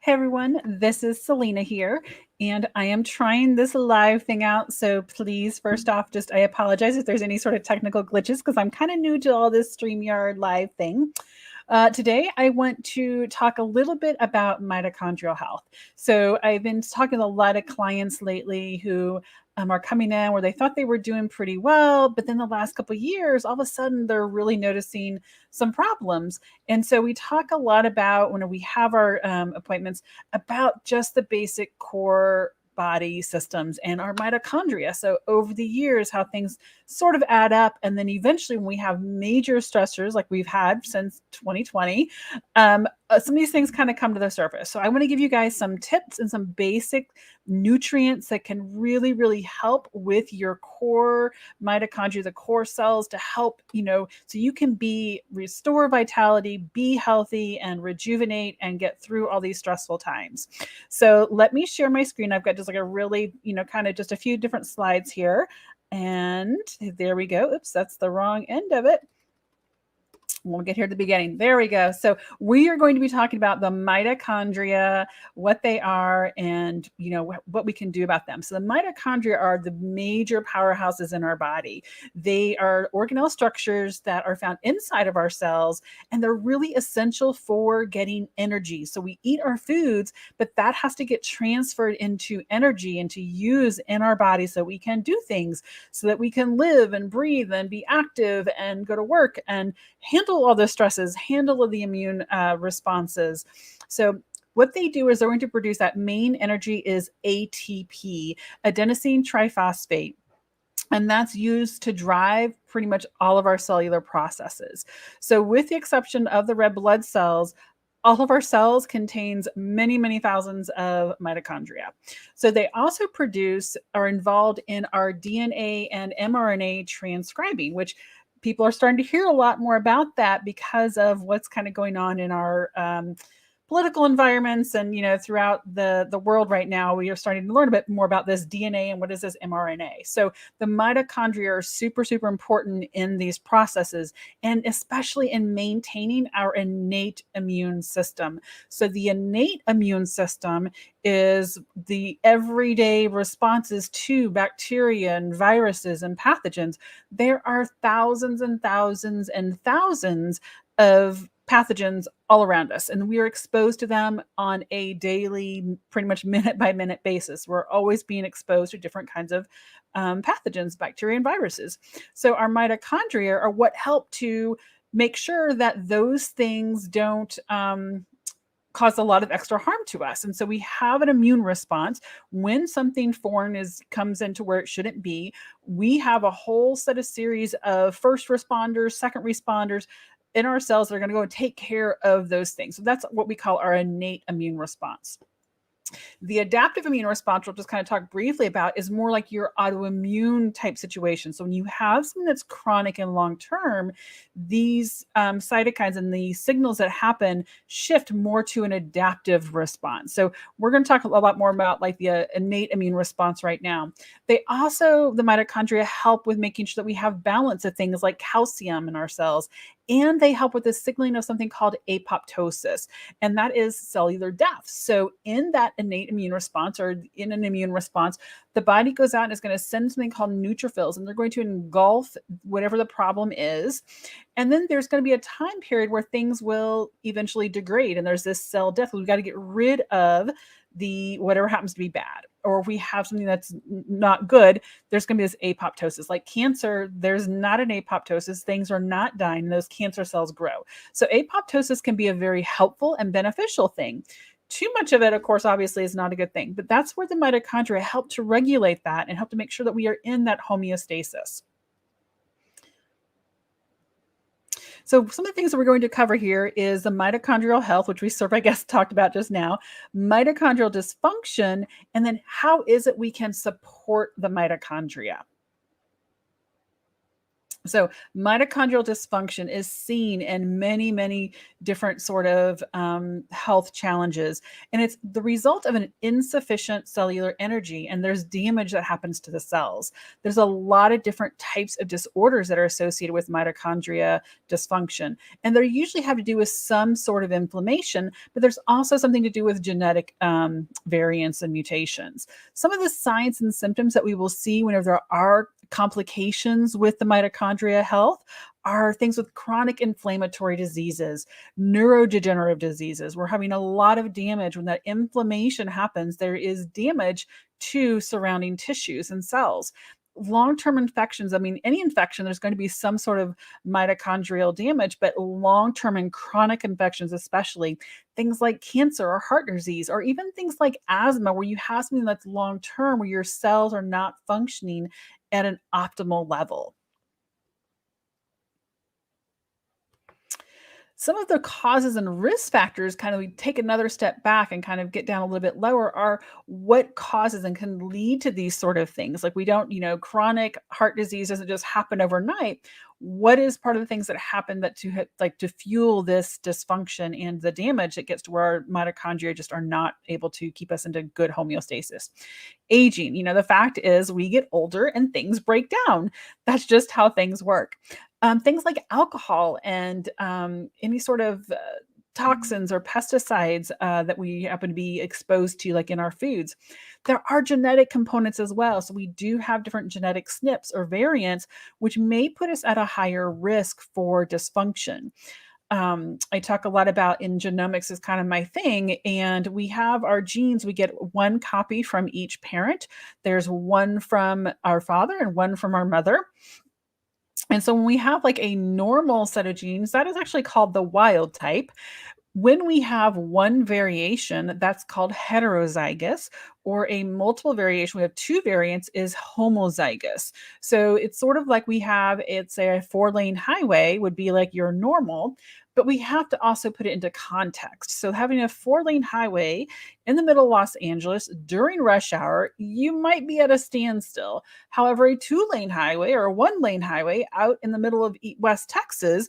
Hey everyone, this is Selena here, and I am trying this live thing out. So please, first off, I apologize if there's any sort of technical glitches because I'm kind of new to all this StreamYard live thing. Today, I want to talk a little bit about mitochondrial health. So, I've been talking to a lot of clients lately who are coming in where they thought they were doing pretty well, but then the last couple of years, all of a sudden, they're really noticing some problems. And so, we talk a lot about when we have our appointments about just the basic core body systems and our mitochondria. So, over the years, how things sort of add up. And then eventually, when we have major stressors like we've had since 2020, some of these things kind of come to the surface. So, I want to give you guys some tips and some basic nutrients that can really, really help with your core mitochondria, the core cells to help, so you can restore vitality, be healthy, and rejuvenate and get through all these stressful times. So, let me share my screen. I've got just like a really, kind of just a few different slides here. And there we go. Oops, that's the wrong end of it. We'll get here at the beginning. There we go. So we are going to be talking about the mitochondria, what they are, and what we can do about them. So the mitochondria are the major powerhouses in our body. They are organelle structures that are found inside of our cells, and they're really essential for getting energy. So we eat our foods, but that has to get transferred into energy and to use in our body so we can do things, so that we can live and breathe and be active and go to work and handle all the stresses, handle the immune responses. So what they do is they're going to produce that main energy is ATP, adenosine triphosphate. And that's used to drive pretty much all of our cellular processes. So with the exception of the red blood cells, all of our cells contains many, many thousands of mitochondria. So they also are involved in our DNA and mRNA transcribing, which people are starting to hear a lot more about that because of what's kind of going on in our political environments and throughout the world right now. We are starting to learn a bit more about this DNA and what is this mRNA. So the mitochondria are super, super important in these processes, and especially in maintaining our innate immune system. So the innate immune system is the everyday responses to bacteria and viruses and pathogens. There are thousands and thousands and thousands of pathogens all around us, and we are exposed to them on a daily, pretty much minute by minute basis. We're always being exposed to different kinds of pathogens, bacteria, and viruses. So our mitochondria are what help to make sure that those things don't cause a lot of extra harm to us. And so we have an immune response when something foreign comes into where it shouldn't be. We have a whole set of series of first responders, second responders in our cells that are going to go and take care of those things. So that's what we call our innate immune response. The adaptive immune response, we'll just kind of talk briefly about, is more like your autoimmune type situation. So when you have something that's chronic and long term, these cytokines and the signals that happen shift more to an adaptive response. So we're going to talk a lot more about like the innate immune response right now. The mitochondria help with making sure that we have balance of things like calcium in our cells, and they help with the signaling of something called apoptosis, and that is cellular death. So in that innate immune response, or in an immune response, the body goes out and is going to send something called neutrophils, and they're going to engulf whatever the problem is. And then there's going to be a time period where things will eventually degrade, and there's this cell death. We've got to get rid of the whatever happens to be bad. Or if we have something that's not good, there's going to be this apoptosis. Like cancer, there's not an apoptosis. Things are not dying, and those cancer cells grow. So apoptosis can be a very helpful and beneficial thing. Too much of it, of course, obviously is not a good thing, but that's where the mitochondria help to regulate that and help to make sure that we are in that homeostasis. So some of the things that we're going to cover here is the mitochondrial health, which we sort of, I guess, talked about just now, mitochondrial dysfunction, and then how is it we can support the mitochondria. So mitochondrial dysfunction is seen in many, many different sort of health challenges, and it's the result of an insufficient cellular energy. And there's damage that happens to the cells. There's a lot of different types of disorders that are associated with mitochondria dysfunction, and they usually have to do with some sort of inflammation. But there's also something to do with genetic variants and mutations. Some of the signs and symptoms that we will see whenever there are complications with the mitochondria health are things with chronic inflammatory diseases, neurodegenerative diseases. We're having a lot of damage when that inflammation happens. There is damage to surrounding tissues and cells. Long-term infections, I mean, any infection, there's going to be some sort of mitochondrial damage, but long-term and chronic infections, especially things like cancer or heart disease, or even things like asthma, where you have something that's long-term, where your cells are not functioning at an optimal level. Some of the causes and risk factors, kind of we take another step back and kind of get down a little bit lower, are what causes and can lead to these sort of things. Like we don't, chronic heart disease doesn't just happen overnight. What is part of the things that happen that like to fuel this dysfunction and the damage that gets to where our mitochondria just are not able to keep us into good homeostasis? Aging. The fact is we get older and things break down. That's just how things work. Things like alcohol and any sort of toxins or pesticides that we happen to be exposed to, like in our foods. There are genetic components as well. So we do have different genetic SNPs or variants, which may put us at a higher risk for dysfunction. I talk a lot about in genomics is kind of my thing. And we have our genes, we get one copy from each parent. There's one from our father and one from our mother. And so when we have like a normal set of genes, that is actually called the wild type. When we have one variation, that's called heterozygous, or a multiple variation, we have two variants, is homozygous. So it's sort of like we have, it's a four-lane highway would be like your normal, but we have to also put it into context. So having a four-lane highway in the middle of Los Angeles during rush hour, you might be at a standstill. However, a two-lane highway or a one-lane highway out in the middle of West Texas,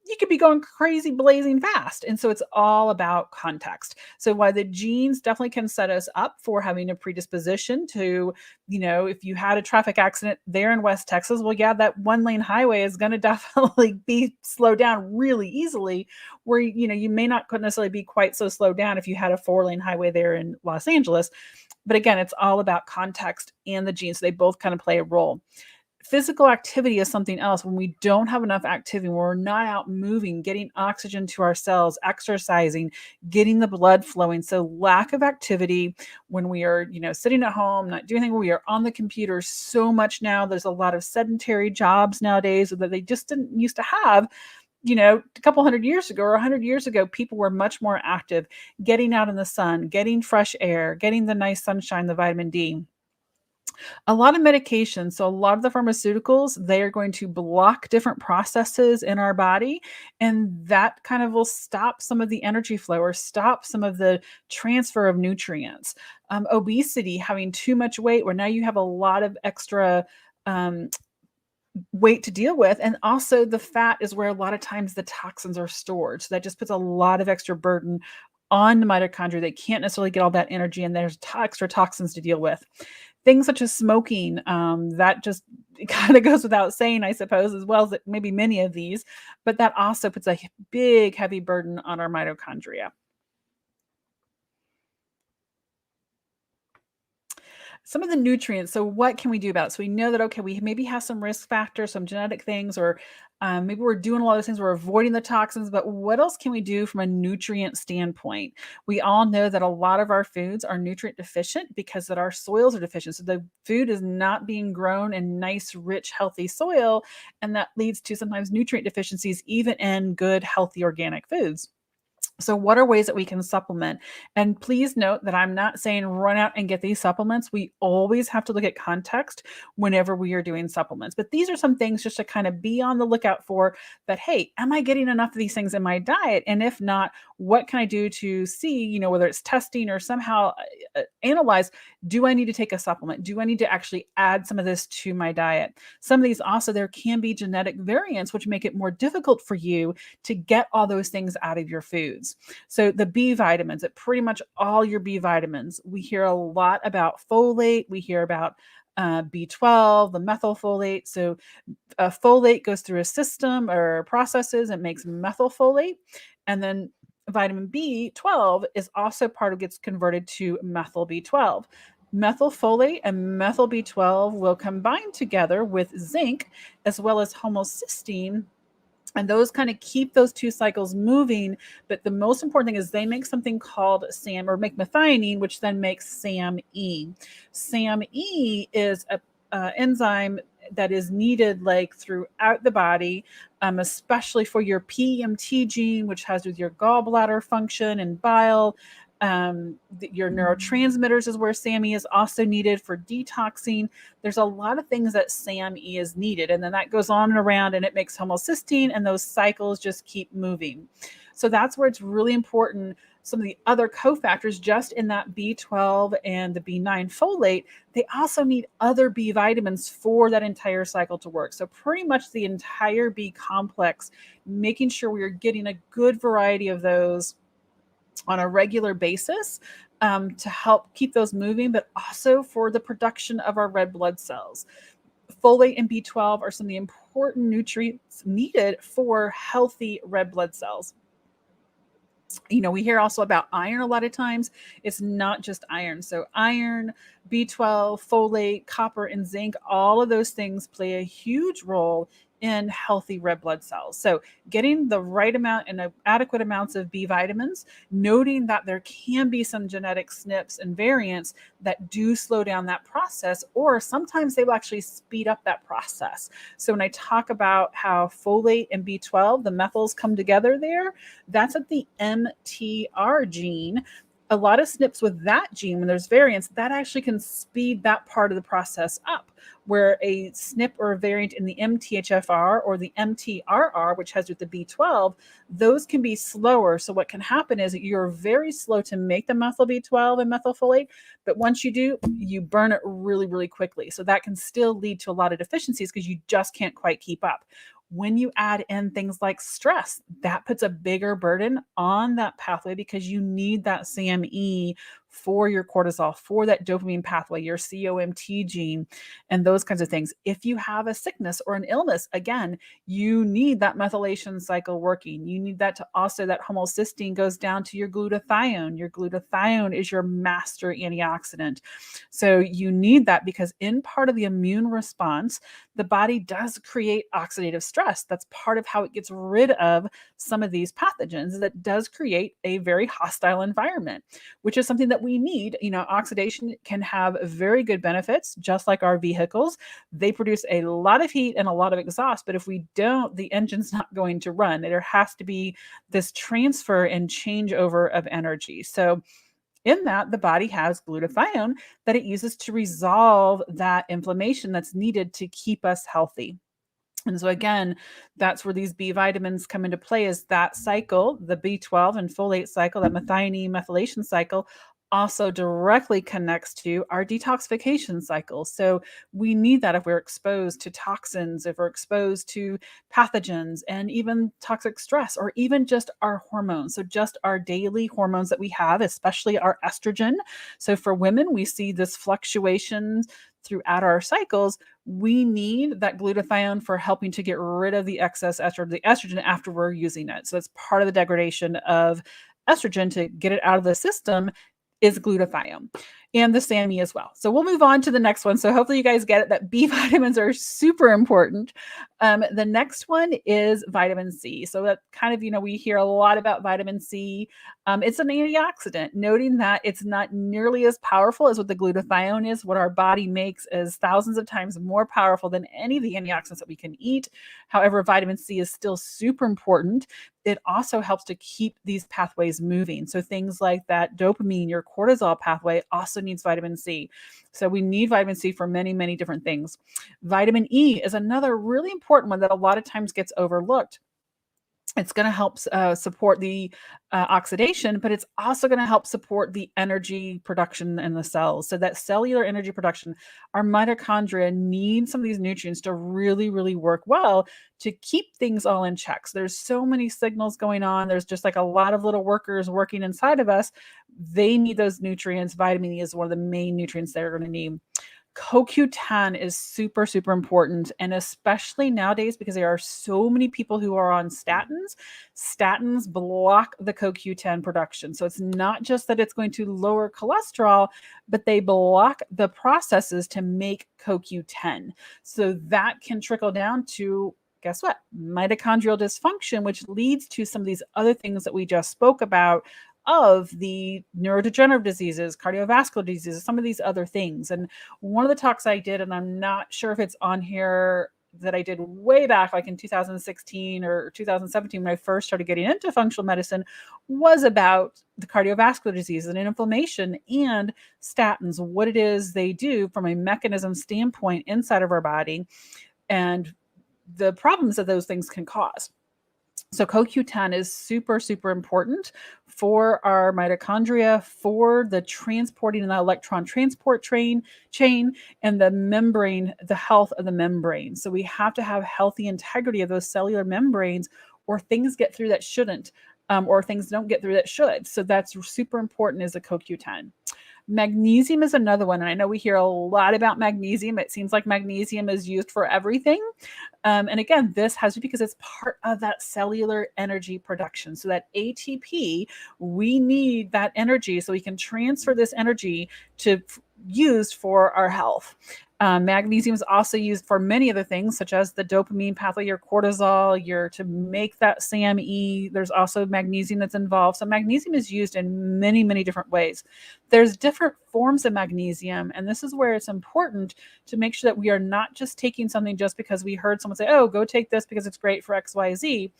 you could be going crazy blazing fast. And so it's all about context. So while the genes definitely can set us up for having a predisposition to, if you had a traffic accident there in West Texas, well, yeah, that one lane highway is going to definitely be slowed down really easily, where, you may not necessarily be quite so slowed down if you had a four-lane highway there in Los Angeles. But again, it's all about context and the genes. So they both kind of play a role. Physical activity is something else. When we don't have enough activity, when we're not out moving, getting oxygen to our cells, exercising, getting the blood flowing. So lack of activity when we are, sitting at home, not doing anything, we are on the computer so much now. There's a lot of sedentary jobs nowadays that they just didn't used to have. A couple hundred years ago or 100 years ago, people were much more active, getting out in the sun, getting fresh air, getting the nice sunshine, the vitamin D. A lot of medications, so a lot of the pharmaceuticals, they are going to block different processes in our body, and that kind of will stop some of the energy flow or stop some of the transfer of nutrients. Obesity, having too much weight, where now you have a lot of extra um, weight to deal with. And also the fat is where a lot of times the toxins are stored. So that just puts a lot of extra burden on the mitochondria. They can't necessarily get all that energy, and there's extra toxins to deal with. Things such as smoking, that just kind of goes without saying, I suppose, as well as maybe many of these, but that also puts a big, heavy burden on our mitochondria. Some of the nutrients. So, what can we do about it? So, we know that, okay, we maybe have some risk factors, some genetic things, or maybe we're doing a lot of things, we're avoiding the toxins, but what else can we do from a nutrient standpoint? We all know that a lot of our foods are nutrient deficient because that our soils are deficient. So, the food is not being grown in nice, rich, healthy soil, and that leads to sometimes nutrient deficiencies, even in good, healthy organic foods. So, what are ways that we can supplement? And please note that I'm not saying run out and get these supplements. We always have to look at context whenever we are doing supplements. But these are some things just to kind of be on the lookout for that, hey, am I getting enough of these things in my diet? And if not, what can I do to see, whether it's testing or somehow analyze, do I need to take a supplement? Do I need to actually add some of this to my diet? Some of these also, there can be genetic variants, which make it more difficult for you to get all those things out of your foods. So the B vitamins, pretty much all your B vitamins, we hear a lot about folate. We hear about B12, the methylfolate. So folate goes through a system or processes and makes methylfolate. And then vitamin B12 is also gets converted to methyl B12. Methylfolate and methyl B12 will combine together with zinc as well as homocysteine, and those kind of keep those two cycles moving. But the most important thing is they make something called SAM, or make methionine, which then makes SAMe. SAMe is a enzyme that is needed like throughout the body, especially for your PMT gene, which has with your gallbladder function and bile. Your neurotransmitters is where SAMe is also needed for detoxing. There's a lot of things that SAMe is needed, and then that goes on and around and it makes homocysteine, and those cycles just keep moving. So that's where it's really important. Some of the other cofactors just in that B12 and the B9 folate, they also need other B vitamins for that entire cycle to work. So pretty much the entire B complex, making sure we are getting a good variety of those on a regular basis, to help keep those moving, but also for the production of our red blood cells. Folate and B12 are some of the important nutrients needed for healthy red blood cells. We hear also about iron a lot of times. It's not just iron. So iron, B12, folate, copper, and zinc, all of those things play a huge role in healthy red blood cells. So getting the right amount and adequate amounts of B vitamins, noting that there can be some genetic SNPs and variants that do slow down that process, or sometimes they will actually speed up that process. So when I talk about how folate and B12, the methyls come together there, that's at the MTR gene. A lot of SNPs with that gene, when there's variants, that actually can speed that part of the process up, where a SNP or a variant in the MTHFR or the MTRR, which has with the B12, those can be slower. So what can happen is that you're very slow to make the methyl B12 and methylfolate, but once you do, you burn it really, really quickly. So that can still lead to a lot of deficiencies because you just can't quite keep up. When you add in things like stress, that puts a bigger burden on that pathway because you need that SAMe for your cortisol, for that dopamine pathway, your COMT gene, and those kinds of things. If you have a sickness or an illness, again, you need that methylation cycle working. You need that to also, that homocysteine goes down to your glutathione. Your glutathione is your master antioxidant. So you need that because in part of the immune response, the body does create oxidative stress. That's part of how it gets rid of some of these pathogens. That does create a very hostile environment, which is something that we need. Oxidation can have very good benefits, just like our vehicles. They produce a lot of heat and a lot of exhaust, but if we don't, the engine's not going to run. There has to be this transfer and changeover of energy. So in that, the body has glutathione that it uses to resolve that inflammation that's needed to keep us healthy. And so again, that's where these B vitamins come into play, is that cycle, the B12 and folate cycle, that methionine methylation cycle, also directly connects to our detoxification cycle. So we need that if we're exposed to toxins, if we're exposed to pathogens and even toxic stress, or even just our hormones. So just our daily hormones that we have, especially our estrogen. So for women, we see this fluctuations throughout our cycles. We need that glutathione for helping to get rid of the excess estrogen after we're using it. So it's part of the degradation of estrogen to get it out of the system is glutathione. and the SAMe as well. So we'll move on to the next one. So hopefully you guys get it that B vitamins are super important. The next one is vitamin C. So that kind of, we hear a lot about vitamin C. It's an antioxidant, noting that it's not nearly as powerful as what the glutathione is. What our body makes is thousands of times more powerful than any of the antioxidants that we can eat. However, vitamin C is still super important. It also helps to keep these pathways moving. So things like that dopamine, your cortisol pathway also needs vitamin C. So we need vitamin C for many, many different things. Vitamin E is another really important one that a lot of times gets overlooked. It's going to help support the oxidation, but it's also going to help support the energy production in the cells. So that cellular energy production, our mitochondria need some of these nutrients to really, really work well to keep things all in check. So there's so many signals going on. There's just like a lot of little workers working inside of us. They need those nutrients. Vitamin E is one of the main nutrients they're going to need. CoQ10 is super, super important. And especially nowadays, because there are so many people who are on statins, statins block the CoQ10 production. So it's not just that it's going to lower cholesterol, but they block the processes to make CoQ10. So that can trickle down to, guess what? Mitochondrial dysfunction, which leads to some of these other things that we just spoke about, of the neurodegenerative diseases, cardiovascular diseases, some of these other things. And one of the talks I did, and I'm not sure if it's on here, that I did way back, like in 2016 or 2017, when I first started getting into functional medicine, was about the cardiovascular diseases and inflammation and statins, what it is they do from a mechanism standpoint inside of our body, and the problems that those things can cause. So CoQ10 is super, super important for our mitochondria, for the transporting and the electron transport chain, and the membrane, the health of the membrane. So we have to have healthy integrity of those cellular membranes, or things get through that shouldn't, or things don't get through that should. So that's super important, is a CoQ10. Magnesium is another one. And I know we hear a lot about magnesium. It seems like magnesium is used for everything. And again, this has to be because it's part of that cellular energy production. So that ATP, we need that energy so we can transfer this energy to use for our health. Magnesium is also used for many other things, such as the dopamine pathway, your cortisol, to make that SAMe. There's also magnesium that's involved. So magnesium is used in many, many different ways. There's different forms of magnesium, and this is where it's important to make sure that we are not just taking something just because we heard someone say, oh, go take this because it's great for X, Y, Z.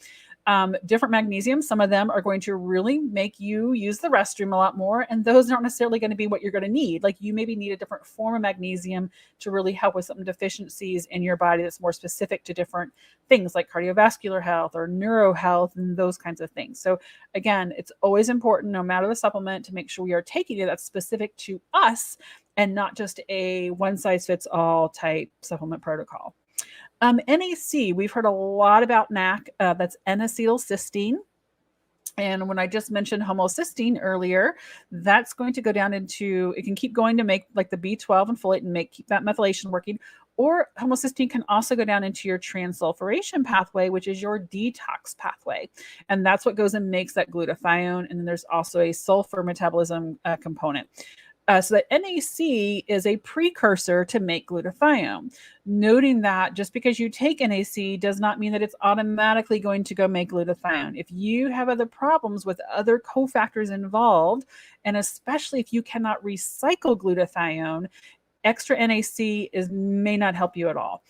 Different magnesium, some of them are going to really make you use the restroom a lot more, and those aren't necessarily going to be what you're going to need. Like, you maybe need a different form of magnesium to really help with some deficiencies in your body that's more specific to different things like cardiovascular health or neuro health and those kinds of things. So again, it's always important, no matter the supplement, to make sure we are taking it that's specific to us and not just a one size fits all type supplement protocol. NAC, we've heard a lot about NAC, that's N-acetylcysteine. And when I just mentioned homocysteine earlier, that's going to go down into, it can keep going to make like the B12 and folate and keep that methylation working. Or homocysteine can also go down into your transsulfuration pathway, which is your detox pathway. And that's what goes and makes that glutathione. And then there's also a sulfur metabolism component. So that NAC is a precursor to make glutathione, noting that just because you take NAC does not mean that it's automatically going to go make glutathione. If you have other problems with other cofactors involved, and especially if you cannot recycle glutathione, extra NAC may not help you at all.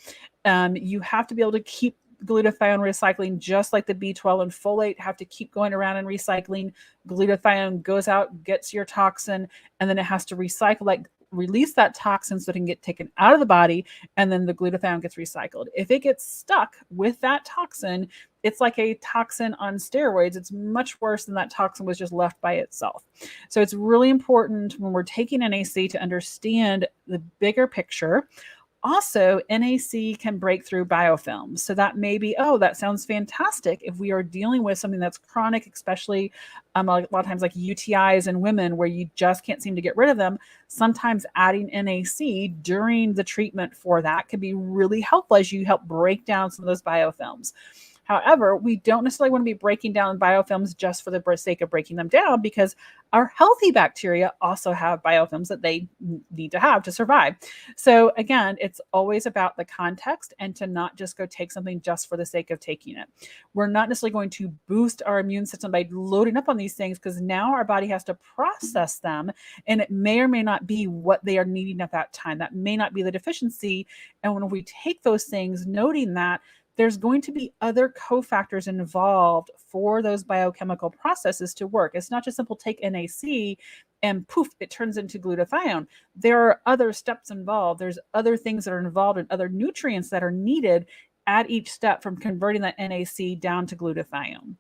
You have to be able to keep glutathione recycling, just like the B12 and folate have to keep going around and recycling. Glutathione goes out, gets your toxin, and then it has to recycle, like release that toxin so it can get taken out of the body, and then the glutathione gets recycled. If it gets stuck with that toxin, it's like a toxin on steroids. It's much worse than that toxin was just left by itself. So it's really important when we're taking NAC to understand the bigger picture. Also, NAC can break through biofilms. So that may be, oh, that sounds fantastic if we are dealing with something that's chronic, especially a lot of times like UTIs in women where you just can't seem to get rid of them. Sometimes adding NAC during the treatment for that could be really helpful as you help break down some of those biofilms. However, we don't necessarily want to be breaking down biofilms just for the sake of breaking them down, because our healthy bacteria also have biofilms that they need to have to survive. So again, it's always about the context, and to not just go take something just for the sake of taking it. We're not necessarily going to boost our immune system by loading up on these things, because now our body has to process them, and it may or may not be what they are needing at that time. That may not be the deficiency. And when we take those things, noting that there's going to be other cofactors involved for those biochemical processes to work. It's not just simple take NAC and poof, it turns into glutathione. There are other steps involved. There's other things that are involved, and other nutrients that are needed at each step from converting that NAC down to glutathione.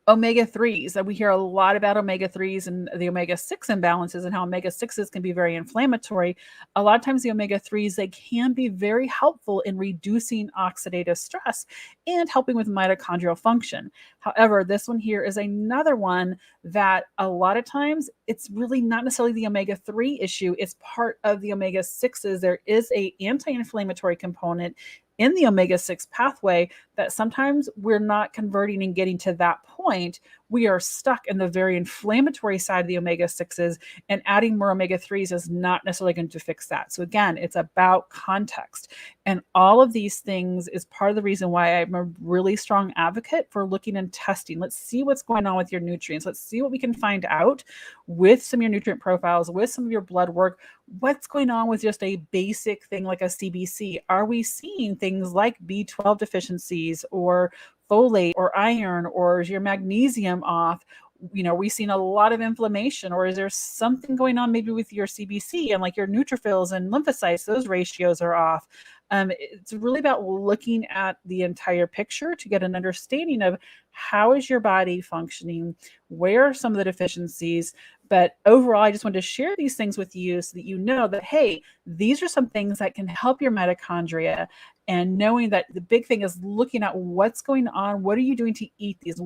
Omega-3s. We hear a lot about omega-3s and the omega-6 imbalances, and how omega-6s can be very inflammatory. A lot of times the omega-3s, they can be very helpful in reducing oxidative stress and helping with mitochondrial function. However, this one here is another one that a lot of times it's really not necessarily the omega-3 issue. It's part of the omega-6s. There is a anti-inflammatory component in the omega-6 pathway that sometimes we're not converting and getting to that point. We are stuck in the very inflammatory side of the omega-6s, and adding more omega-3s is not necessarily going to fix that. So again, it's about context. And all of these things is part of the reason why I'm a really strong advocate for looking and testing. Let's see what's going on with your nutrients. Let's see what we can find out with some of your nutrient profiles, with some of your blood work. What's going on with just a basic thing like a CBC? Are we seeing things like B12 deficiencies, or folate, or iron, or is your magnesium off? We've seen a lot of inflammation, or is there something going on maybe with your CBC and like your neutrophils and lymphocytes? Those ratios are off. It's really about looking at the entire picture to get an understanding of how is your body functioning, where are some of the deficiencies. But overall, I just wanted to share these things with you so that you know that, hey, these are some things that can help your mitochondria. And knowing that the big thing is looking at what's going on, what are you doing to eat these?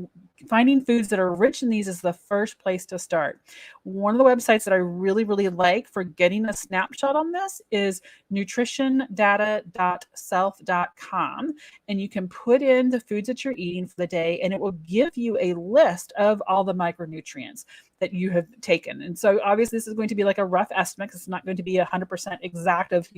Finding foods that are rich in these is the first place to start. One of the websites that I really, really like for getting a snapshot on this is nutritiondata.self.com. And you can put in the foods that you're eating for the day, and it will give you a list of all the micronutrients that you have taken. And so obviously this is going to be like a rough estimate, because it's not going to be 100% exact of,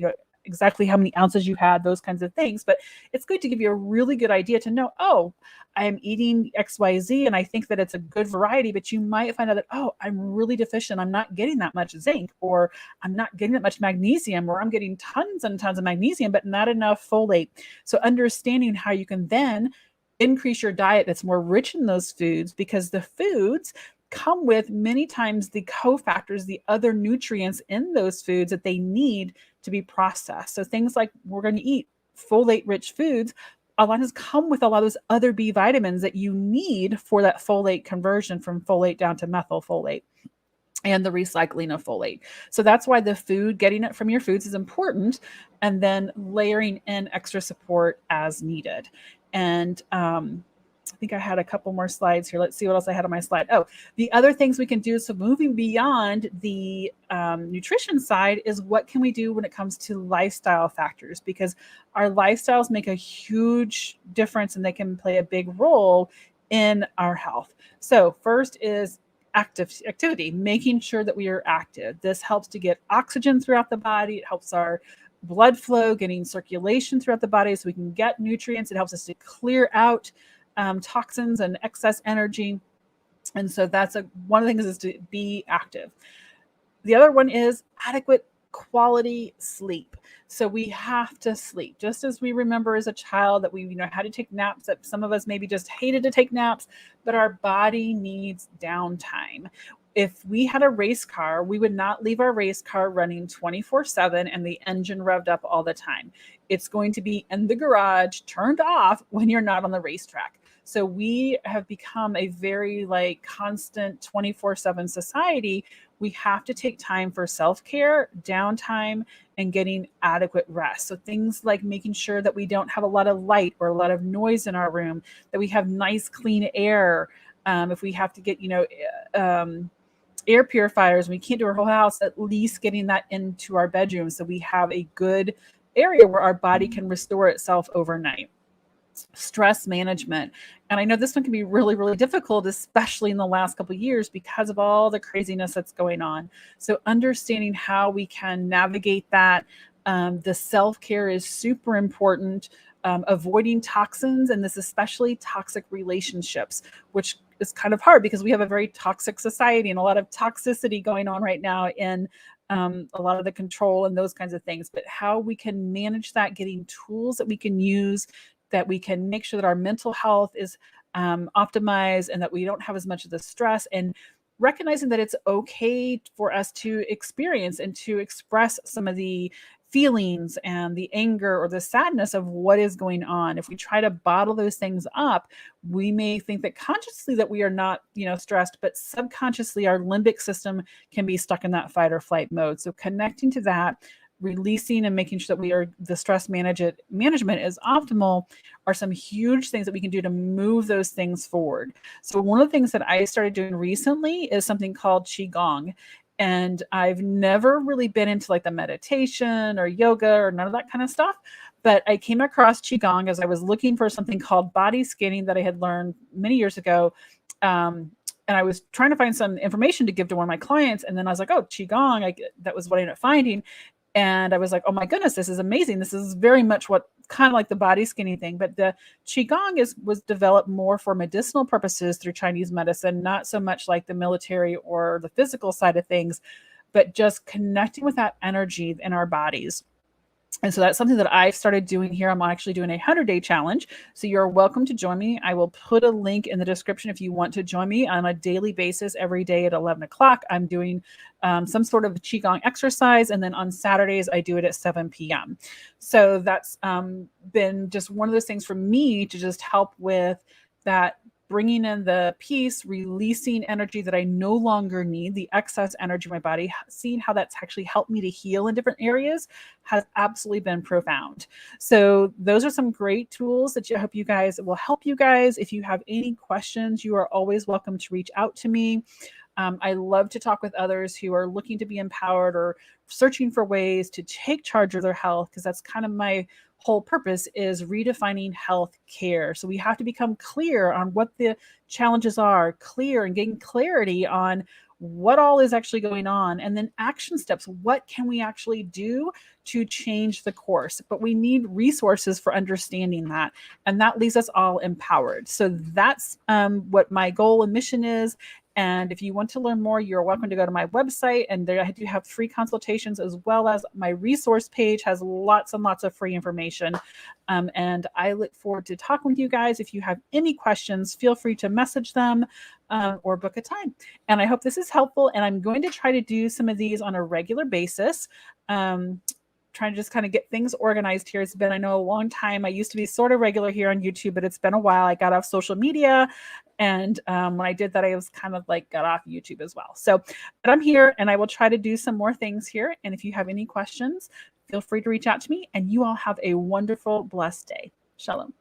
exactly how many ounces you had, those kinds of things. But it's going to give you a really good idea to know, oh, I am eating XYZ and I think that it's a good variety. But you might find out that, oh, I'm really deficient. I'm not getting that much zinc, or I'm not getting that much magnesium, or I'm getting tons and tons of magnesium, but not enough folate. So understanding how you can then increase your diet that's more rich in those foods, because the foods come with many times the cofactors, the other nutrients in those foods that they need to be processed. So things like we're going to eat folate-rich foods, a lot of times come with a lot of those other B vitamins that you need for that folate conversion from folate down to methylfolate, and the recycling of folate. So that's why the food, getting it from your foods is important, and then layering in extra support as needed. And I think I had a couple more slides here. Let's see what else I had on my slide. Oh, the other things we can do. So moving beyond the nutrition side is what can we do when it comes to lifestyle factors, because our lifestyles make a huge difference and they can play a big role in our health. So first is activity, making sure that we are active. This helps to get oxygen throughout the body. It helps our blood flow, getting circulation throughout the body so we can get nutrients. It helps us to clear out toxins and excess energy. And so that's one of the things is to be active. The other one is adequate quality sleep. So we have to sleep, just as we remember as a child that we had to take naps, that some of us maybe just hated to take naps, but our body needs downtime. If we had a race car, we would not leave our race car running 24/7 and the engine revved up all the time. It's going to be in the garage, turned off when you're not on the racetrack. So we have become a very constant 24/7 society. We have to take time for self-care, downtime, and getting adequate rest. So things like making sure that we don't have a lot of light or a lot of noise in our room, that we have nice, clean air. If we have to get, air purifiers, we can't do our whole house, at least getting that into our bedroom so we have a good area where our body can restore itself overnight. stress management. And I know this one can be really, really difficult, especially in the last couple of years because of all the craziness that's going on. So understanding how we can navigate that. The self-care is super important. Avoiding toxins, and this especially toxic relationships, which is kind of hard because we have a very toxic society and a lot of toxicity going on right now in a lot of the control and those kinds of things. But how we can manage that, getting tools that we can use, that we can make sure that our mental health is optimized and that we don't have as much of the stress, and recognizing that it's okay for us to experience and to express some of the feelings and the anger or the sadness of what is going on. If we try to bottle those things up, we may think that consciously that we are not, stressed, but subconsciously our limbic system can be stuck in that fight or flight mode. So connecting to that, releasing and making sure that the stress management is optimal are some huge things that we can do to move those things forward. So one of the things that I started doing recently is something called Qigong. And I've never really been into like the meditation or yoga or none of that kind of stuff. But I came across Qigong as I was looking for something called body scanning that I had learned many years ago. And I was trying to find some information to give to one of my clients. And then I was like, oh, Qigong, that was what I ended up finding. And I was like, oh my goodness, this is amazing. This is very much what kind of like the body skinny thing. But the Qigong was developed more for medicinal purposes through Chinese medicine, not so much like the military or the physical side of things, but just connecting with that energy in our bodies. And so that's something that I've started doing here. I'm actually doing a 100-day challenge. So you're welcome to join me. I will put a link in the description if you want to join me on a daily basis every day at 11 o'clock. I'm doing some sort of Qigong exercise. And then on Saturdays, I do it at 7 p.m. So that's been just one of those things for me to just help with that, bringing in the peace, releasing energy that I no longer need, the excess energy in my body, seeing how that's actually helped me to heal in different areas has absolutely been profound. So those are some great tools that I hope you guys will help you guys. If you have any questions, you are always welcome to reach out to me. I love to talk with others who are looking to be empowered or searching for ways to take charge of their health, because that's kind of my whole purpose, is redefining health care. So we have to become clear on what the challenges are, clear and getting clarity on what all is actually going on, and then action steps. What can we actually do to change the course? But we need resources for understanding that, and that leaves us all empowered. So that's what my goal and mission is. And if you want to learn more, you're welcome to go to my website, and there I do have free consultations, as well as my resource page has lots and lots of free information. And I look forward to talking with you guys. If you have any questions, feel free to message them or book a time. And I hope this is helpful. And I'm going to try to do some of these on a regular basis. Trying to just kind of get things organized here. It's been, I know, a long time. I used to be sort of regular here on YouTube, but it's been a while. I got off social media. And when I did that, I was kind of like got off YouTube as well. So, but I'm here and I will try to do some more things here. And if you have any questions, feel free to reach out to me, and you all have a wonderful, blessed day. Shalom.